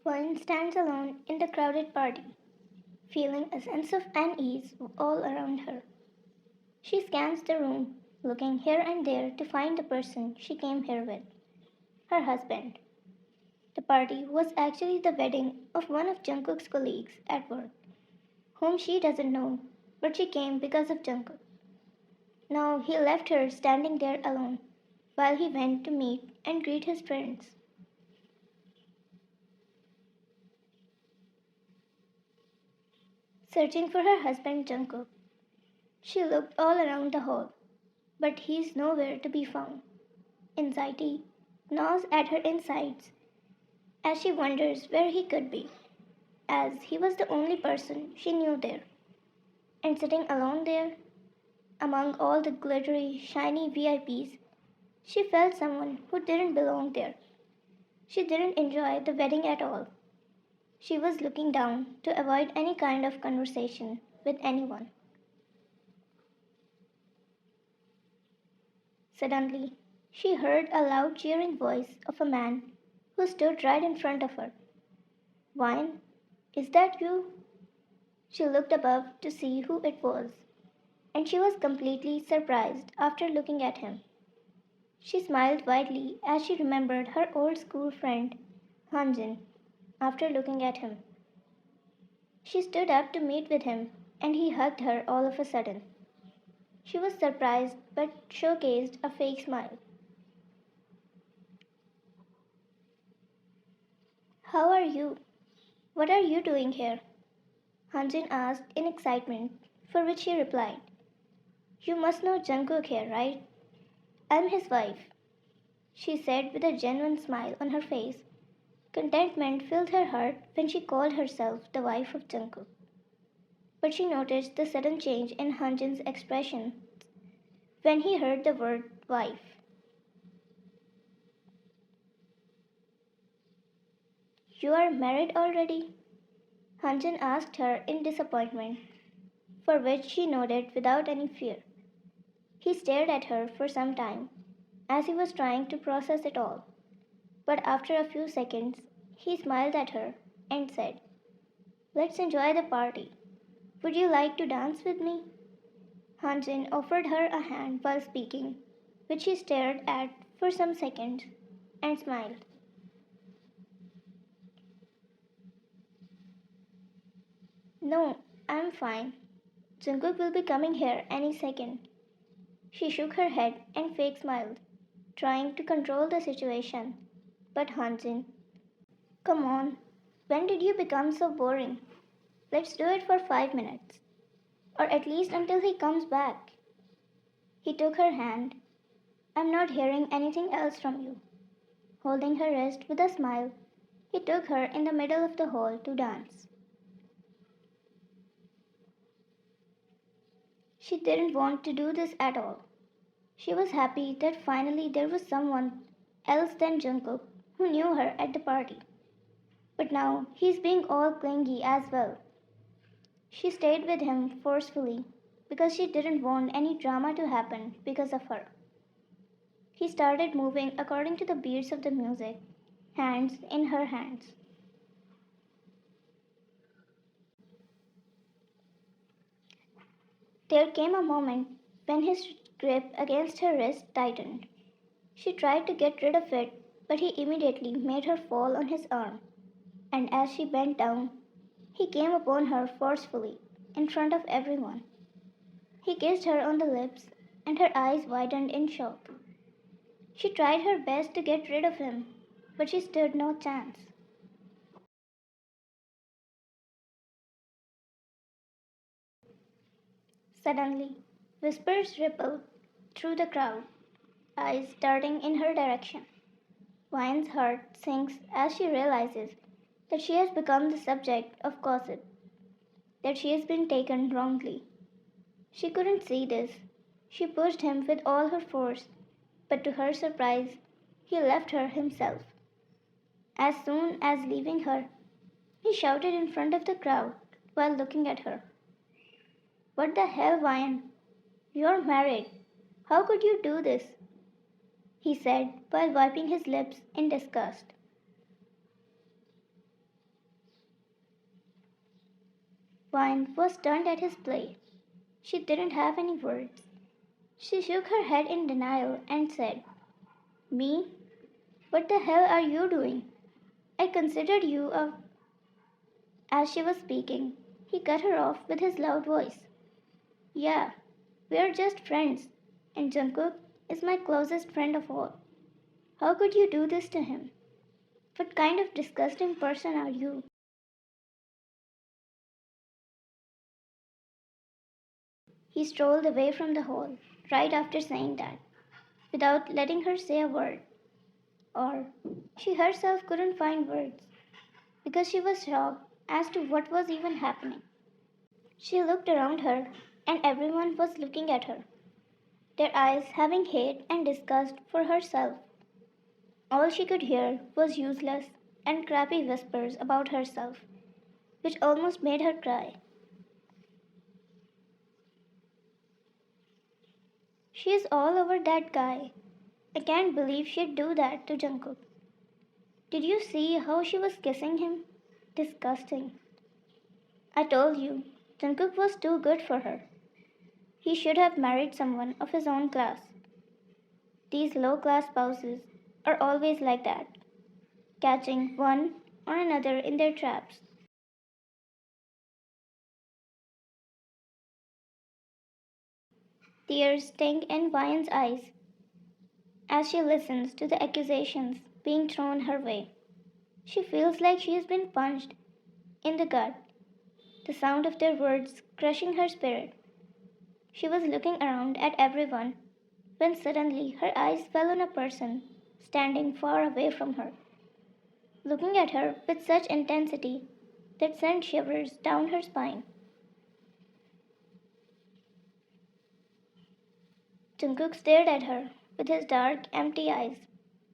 Vine stands alone in the crowded party, feeling a sense of unease all around her. She scans the room, looking here and there to find the person she came here with, her husband. The party was actually the wedding of one of Jungkook's colleagues at work, whom she doesn't know, but she came because of Jungkook. Now he left her standing there alone while he went to meet and greet his friends. Searching for her husband Jungkook, she looked all around the hall, but he is nowhere to be found. Anxiety gnaws at her insides as she wonders where he could be, as he was the only person she knew there. And sitting alone there, among all the glittery, shiny VIPs, she felt someone who didn't belong there. She didn't enjoy the wedding at all. She was looking down to avoid any kind of conversation with anyone. Suddenly, she heard a loud cheering voice of a man who stood right in front of her. Wine, is that you? She looked above to see who it was, and she was completely surprised after looking at him. She smiled widely as she remembered her old school friend, Hanjin, after looking at him. She stood up to meet with him, and he hugged her all of a sudden. She was surprised but showcased a fake smile. How are you? What are you doing here? Hanjin asked in excitement, for which she replied, You must know Jungkook here, right? I'm his wife, she said with a genuine smile on her face. Contentment filled her heart when she called herself the wife of Jungkook. But she noticed the sudden change in Hanjin's expression when he heard the word wife. You are married already? Hanjin asked her in disappointment, for which she nodded without any fear. He stared at her for some time, as he was trying to process it all. But after a few seconds, he smiled at her and said, Let's enjoy the party. Would you like to dance with me? Hanjin offered her a hand while speaking, which she stared at for some seconds and smiled. No, I'm fine. Jungkook will be coming here any second. She shook her head and fake smiled, trying to control the situation. But Hanjin, come on, when did you become so boring? Let's do it for 5 minutes, or at least until he comes back. He took her hand. I'm not hearing anything else from you. Holding her wrist with a smile, he took her in the middle of the hall to dance. She didn't want to do this at all. She was happy that finally there was someone else than Jungkook who knew her at the party. But now he's being all clingy as well. She stayed with him forcefully because she didn't want any drama to happen because of her. He started moving according to the beats of the music, hands in her hands. There came a moment when his grip against her wrist tightened. She tried to get rid of it, but he immediately made her fall on his arm, and as she bent down, he came upon her forcefully in front of everyone. He kissed her on the lips, and her eyes widened in shock. She tried her best to get rid of him, but she stood no chance. Suddenly, whispers rippled through the crowd, eyes darting in her direction. Vine's heart sinks as she realizes that she has become the subject of gossip, that she has been taken wrongly. She couldn't see this. She pushed him with all her force, but to her surprise, he left her himself. As soon as leaving her, he shouted in front of the crowd while looking at her. What the hell, Vine? You're married. How could you do this? He said while wiping his lips in disgust. Vine was stunned at his play. She didn't have any words. She shook her head in denial and said, "Me? What the hell are you doing? I considered you a." As she was speaking, he cut her off with his loud voice. "Yeah, we're just friends, and Jungkook is my closest friend of all. How could you do this to him? What kind of disgusting person are you?" He strolled away from the hall right after saying that, without letting her say a word. Or she herself couldn't find words because she was shocked as to what was even happening. She looked around her, and everyone was looking at her, their eyes having hate and disgust for herself. All she could hear was useless and crappy whispers about herself, which almost made her cry. "She's all over that guy. I can't believe she'd do that to Jungkook. Did you see how she was kissing him? Disgusting. I told you, Jungkook was too good for her. He should have married someone of his own class. These low class spouses are always like that, catching one or another in their traps." Tears sting in Vian's eyes as she listens to the accusations being thrown her way. She feels like she has been punched in the gut, the sound of their words crushing her spirit. She was looking around at everyone when suddenly her eyes fell on a person standing far away from her, looking at her with such intensity that sent shivers down her spine. Jungkook stared at her with his dark, empty eyes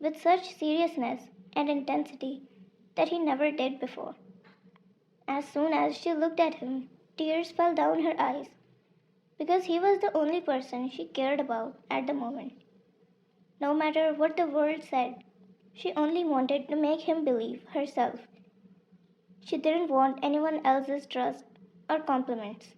with such seriousness and intensity that he never did before. As soon as she looked at him, tears fell down her eyes because he was the only person she cared about at the moment. No matter what the world said, she only wanted to make him believe herself. She didn't want anyone else's trust or compliments.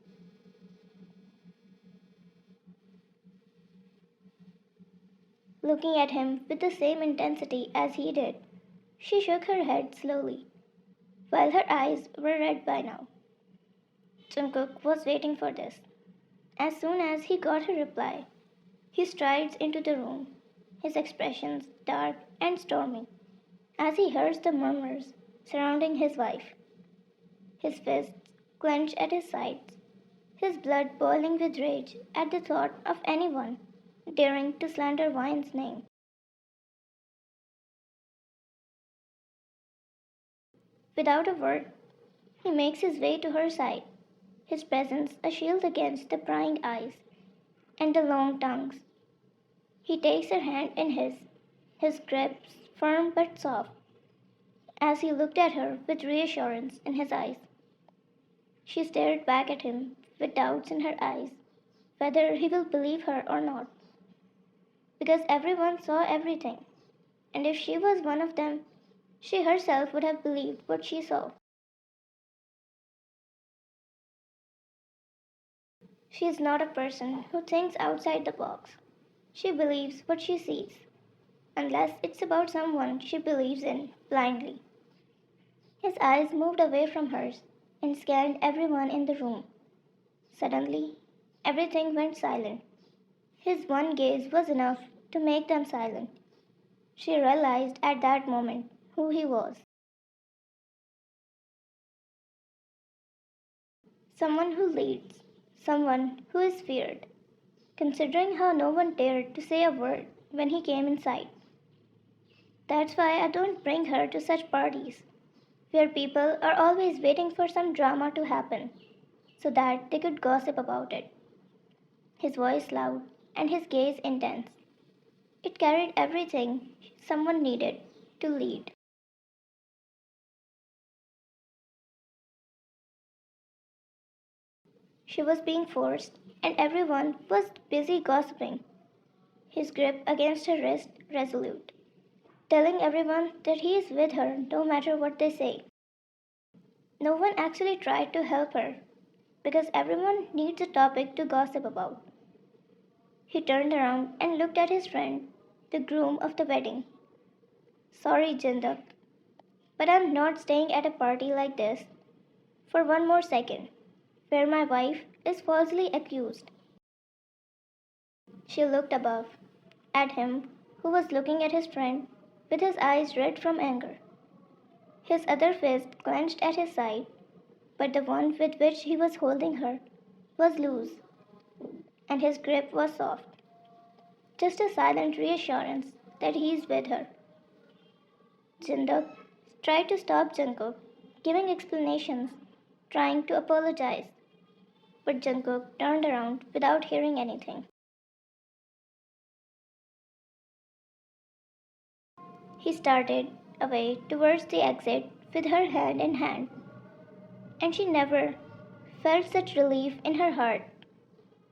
Looking at him with the same intensity as he did, she shook her head slowly, while her eyes were red by now. Jungkook was waiting for this. As soon as he got her reply, he strides into the room, his expressions dark and stormy, as he hears the murmurs surrounding his wife. His fists clenched at his sides, his blood boiling with rage at the thought of anyone daring to slander Vine's name. Without a word, he makes his way to her side, his presence a shield against the prying eyes and the long tongues. He takes her hand in his grip firm but soft, as he looked at her with reassurance in his eyes. She stared back at him with doubts in her eyes whether he will believe her or not, because everyone saw everything, and if she was one of them, she herself would have believed what she saw. She is not a person who thinks outside the box. She believes what she sees, unless it's about someone she believes in blindly. His eyes moved away from hers and scanned everyone in the room. Suddenly, everything went silent. His one gaze was enough to make them silent. She realized at that moment who he was. Someone who leads, someone who is feared, considering how no one dared to say a word when he came in sight. That's why I don't bring her to such parties, where people are always waiting for some drama to happen, so that they could gossip about it. His voice loud and his gaze intense. It carried everything someone needed to lead. She was being forced, and everyone was busy gossiping, his grip against her wrist resolute, telling everyone that he is with her no matter what they say. No one actually tried to help her, because everyone needs a topic to gossip about. He turned around and looked at his friend, the groom of the wedding. Sorry, Jinduk, but I'm not staying at a party like this for one more second, where my wife is falsely accused. She looked above, at him, who was looking at his friend with his eyes red from anger. His other fist clenched at his side, but the one with which he was holding her was loose, and his grip was soft. Just a silent reassurance that he's with her. Jinduk tried to stop Jungkook, giving explanations, trying to apologize, but Jungkook turned around without hearing anything. He started away towards the exit with her hand in hand, and she never felt such relief in her heart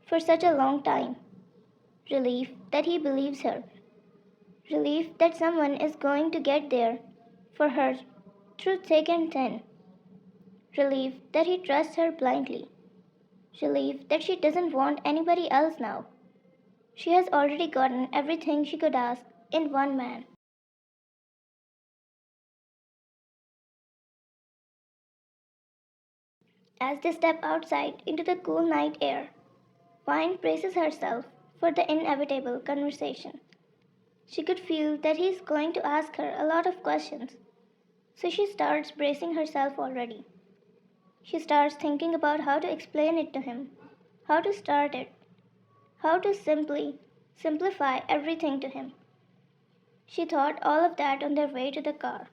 for such a long time. Relief that he believes her. Relief that someone is going to get there for her through thick and thin. Relief that he trusts her blindly. Relief that she doesn't want anybody else now. She has already gotten everything she could ask in one man. As they step outside into the cool night air, Vine braces herself for the inevitable conversation. She could feel that he is going to ask her a lot of questions, so she starts bracing herself already. She starts thinking about how to explain it to him, how to start it, how to simply simplify everything to him. She thought all of that on their way to the car.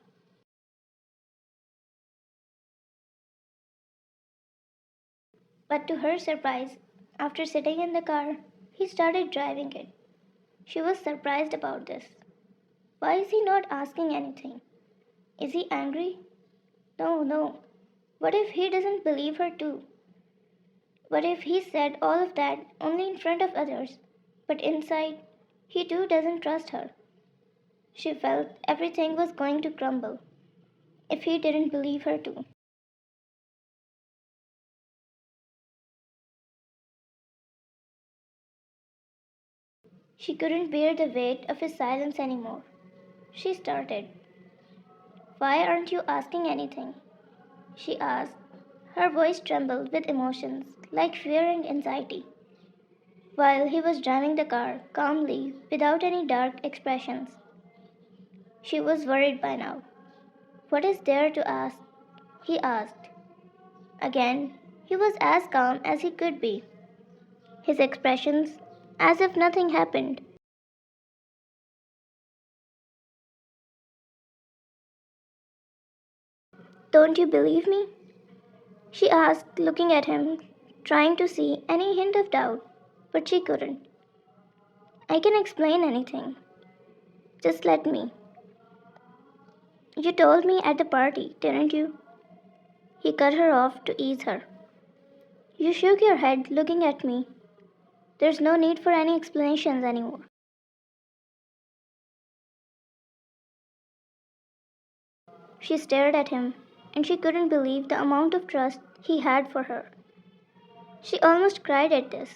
But to her surprise, after sitting in the car, he started driving it. She was surprised about this. Why is he not asking anything? Is he angry? No, no. What if he doesn't believe her too? What if he said all of that only in front of others, but inside, he too doesn't trust her? She felt everything was going to crumble if he didn't believe her too. She couldn't bear the weight of his silence anymore. She started. Why aren't you asking anything? She asked. Her voice trembled with emotions like fear and anxiety. While he was driving the car calmly without any dark expressions, she was worried by now. What is there to ask? He asked. Again, he was as calm as he could be, his expressions as if nothing happened. Don't you believe me? She asked, looking at him, trying to see any hint of doubt, but she couldn't. I can explain anything. Just let me. You told me at the party, didn't you? He cut her off to ease her. You shook your head looking at me. There's no need for any explanations anymore. She stared at him, and she couldn't believe the amount of trust he had for her. She almost cried at this.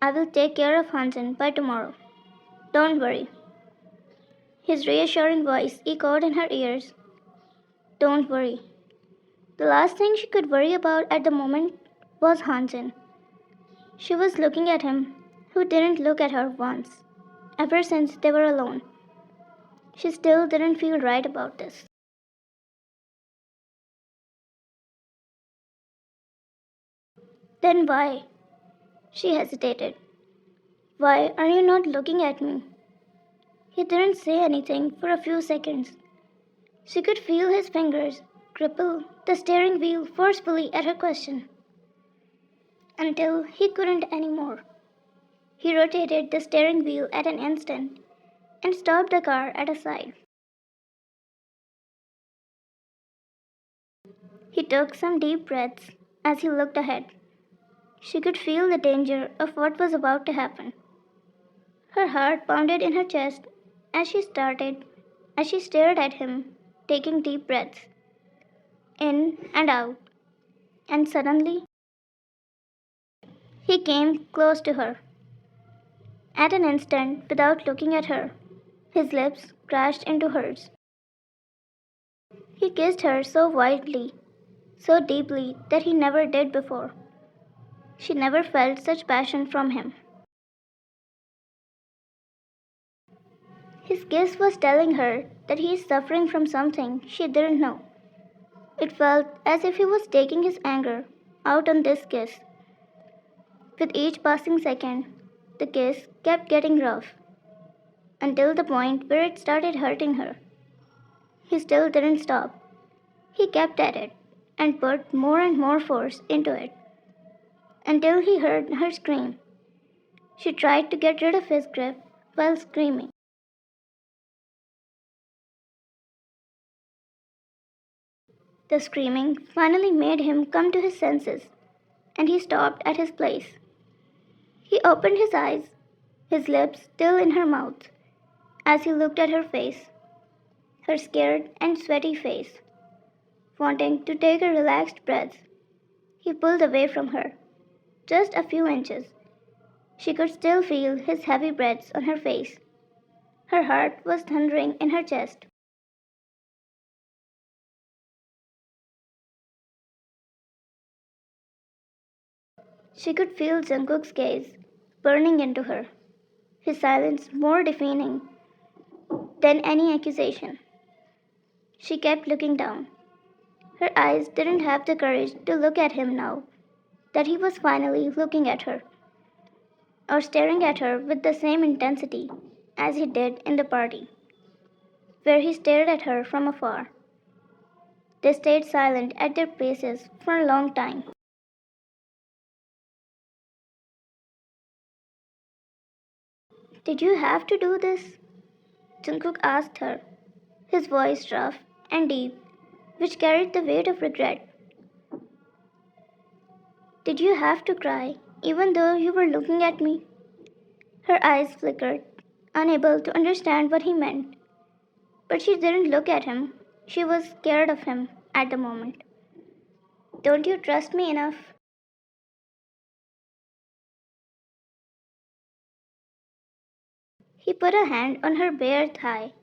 I will take care of Hansen by tomorrow. Don't worry. His reassuring voice echoed in her ears. Don't worry. The last thing she could worry about at the moment was Hansen. She was looking at him, who didn't look at her once, ever since they were alone. She still didn't feel right about this. Then why? She hesitated. Why are you not looking at me? He didn't say anything for a few seconds. She could feel his fingers grapple the steering wheel forcefully at her question. Until he couldn't anymore. He rotated the steering wheel at an instant and stopped the car at a side. He took some deep breaths as he looked ahead. She could feel the danger of what was about to happen. Her heart pounded in her chest as as she stared at him, taking deep breaths, in and out, and suddenly He came close to her. At an instant, without looking at her, his lips crashed into hers. He kissed her so wildly, so deeply that he never did before. She never felt such passion from him. His kiss was telling her that he is suffering from something she didn't know. It felt as if he was taking his anger out on this kiss. With each passing second, the kiss kept getting rough until the point where it started hurting her. He still didn't stop. He kept at it and put more and more force into it until he heard her scream. She tried to get rid of his grip while screaming. The screaming finally made him come to his senses, and he stopped at his place. He opened his eyes, his lips still in her mouth, as he looked at her face, her scared and sweaty face. Wanting to take a relaxed breath, he pulled away from her, just a few inches. She could still feel his heavy breaths on her face. Her heart was thundering in her chest. She could feel Jungkook's gaze burning into her, his silence more deafening than any accusation. She kept looking down. Her eyes didn't have the courage to look at him now that he was finally looking at her, or staring at her with the same intensity as he did in the party, where he stared at her from afar. They stayed silent at their places for a long time. Did you have to do this? Jungkook asked her, his voice rough and deep, which carried the weight of regret. Did you have to cry, even though you were looking at me? Her eyes flickered, unable to understand what he meant. But she didn't look at him. She was scared of him at the moment. Don't you trust me enough? He put a hand on her bare thigh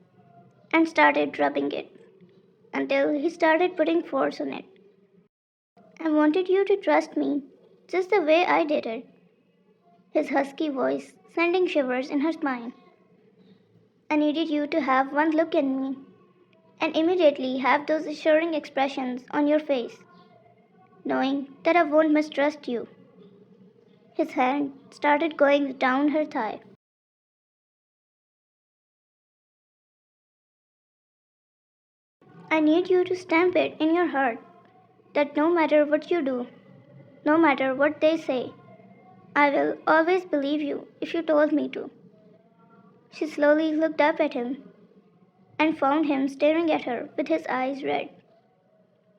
and started rubbing it until he started putting force on it. I wanted you to trust me just the way I did it, his husky voice sending shivers in her spine. I needed you to have one look at me and immediately have those assuring expressions on your face, knowing that I won't mistrust you. His hand started going down her thigh. I need you to stamp it in your heart that no matter what you do, no matter what they say, I will always believe you if you told me to. She slowly looked up at him and found him staring at her with his eyes red.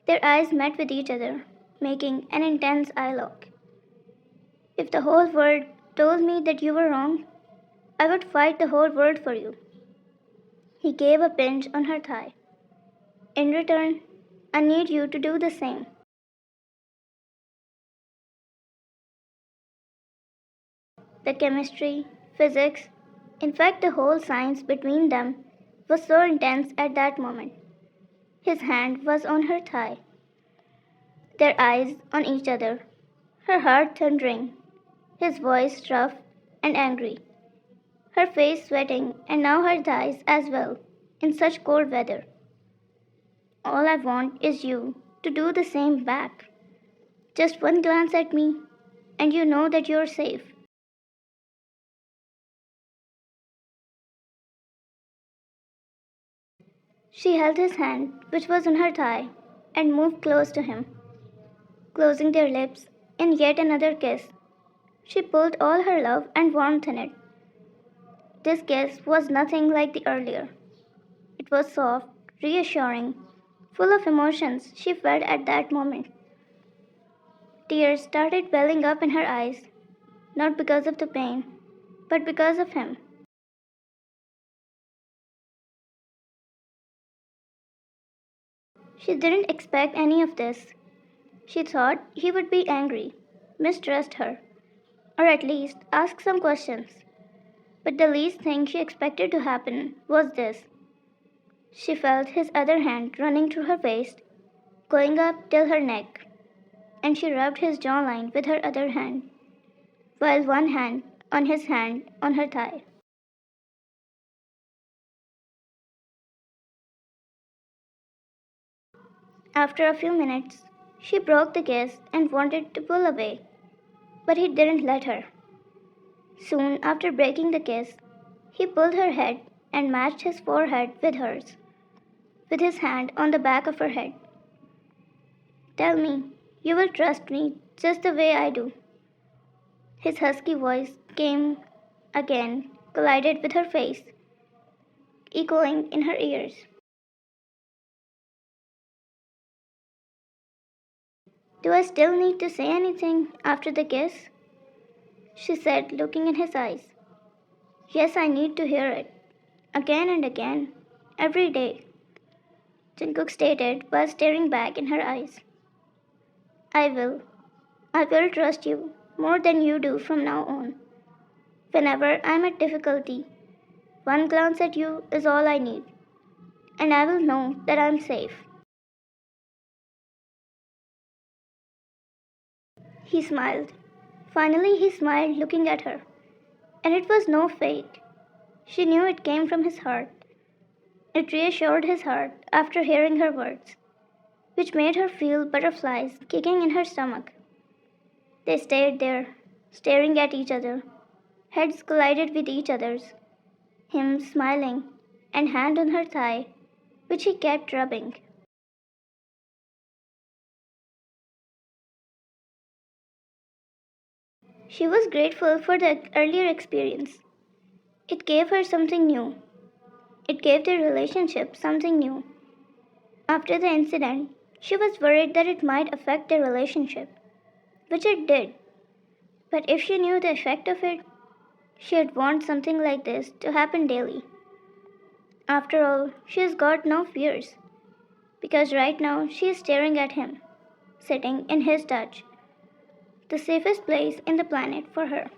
Their eyes met with each other, making an intense eye lock. If the whole world told me that you were wrong, I would fight the whole world for you. He gave a pinch on her thigh. In return, I need you to do the same. The chemistry, physics, in fact, the whole science between them was so intense at that moment. His hand was on her thigh, their eyes on each other, her heart thundering, his voice rough and angry, her face sweating, and now her thighs as well, in such cold weather. All I want is you to do the same back. Just one glance at me, and you know that you're safe. She held his hand, which was on her thigh, and moved close to him, closing their lips in yet another kiss. She pulled all her love and warmth in it. This kiss was nothing like the earlier. It was soft, reassuring, full of emotions she felt at that moment. Tears started welling up in her eyes, not because of the pain, but because of him. She didn't expect any of this. She thought he would be angry, mistrust her, or at least ask some questions. But the least thing she expected to happen was this. She felt his other hand running through her waist, going up till her neck, and she rubbed his jawline with her other hand, while one hand on her thigh. After a few minutes, she broke the kiss and wanted to pull away, but he didn't let her. Soon after breaking the kiss, he pulled her head and matched his forehead with hers, with his hand on the back of her head. Tell me, you will trust me just the way I do. His husky voice came again, collided with her face, echoing in her ears. Do I still need to say anything after the kiss? She said, looking in his eyes. Yes, I need to hear it. Again and again. Every day. Jungkook stated while staring back in her eyes. I will. I will trust you more than you do from now on. Whenever I'm at difficulty, one glance at you is all I need, and I will know that I'm safe. He smiled. Finally, he smiled looking at her, and it was no fake. She knew it came from his heart. It reassured his heart after hearing her words, which made her feel butterflies kicking in her stomach. They stayed there, staring at each other. Heads collided with each other's, him smiling, and hand on her thigh, which he kept rubbing. She was grateful for the earlier experience. It gave her something new. It gave their relationship something new. After the incident, she was worried that it might affect their relationship, which it did. But if she knew the effect of it, she'd want something like this to happen daily. After all, she's got no fears, because right now she is staring at him, sitting in his touch, the safest place in the planet for her.